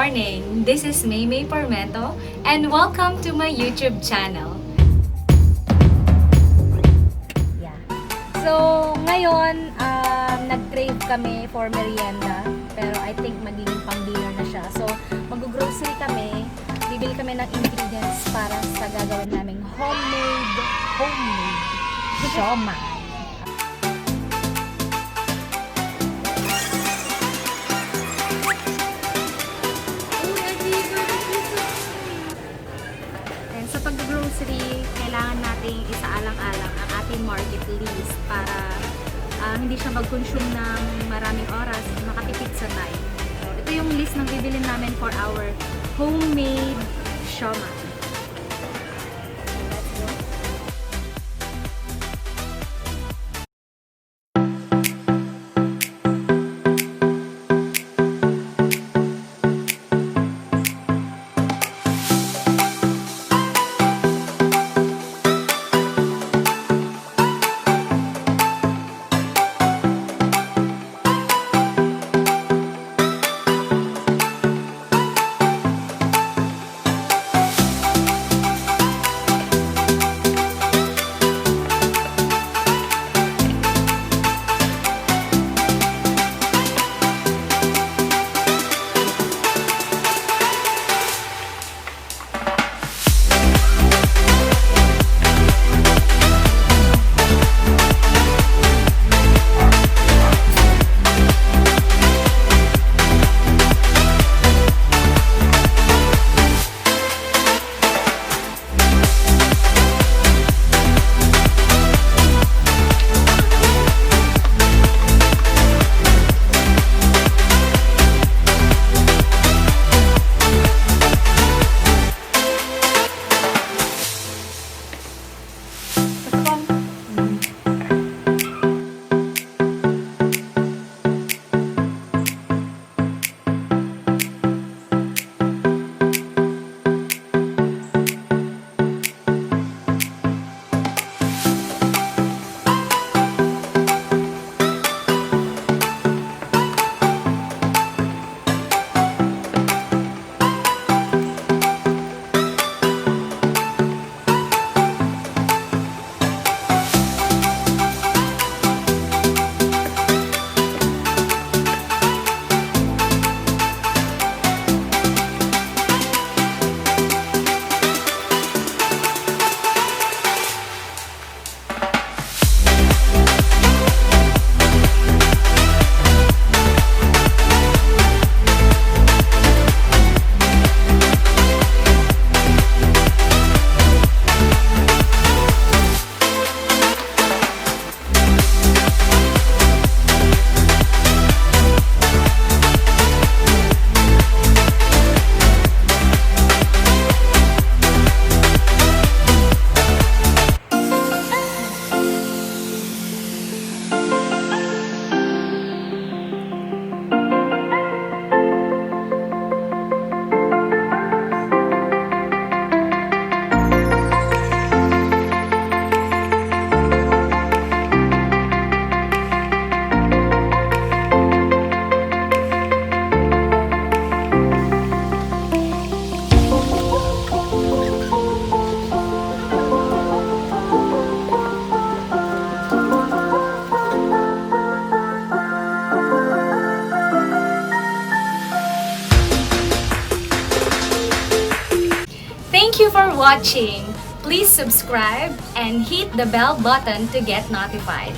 morning! This is MAEMAE Pormento and welcome to my YouTube channel. Yeah. So, ngayon, nag-crave kami for merienda. Pero I think magiging pang-dinner na siya. So, mag-grocery kami. Bibili kami ng ingredients para sa gagawin naming homemade siomai. Sa pag-grocery, kailangan nating isaalang-alang ang ating market list para hindi siya mag-consume ng maraming oras, makatipid sa time. So, ito yung list ng bibilin namin for our homemade siomai. Let's go. Thank you for watching. Please subscribe and hit the bell button to get notified.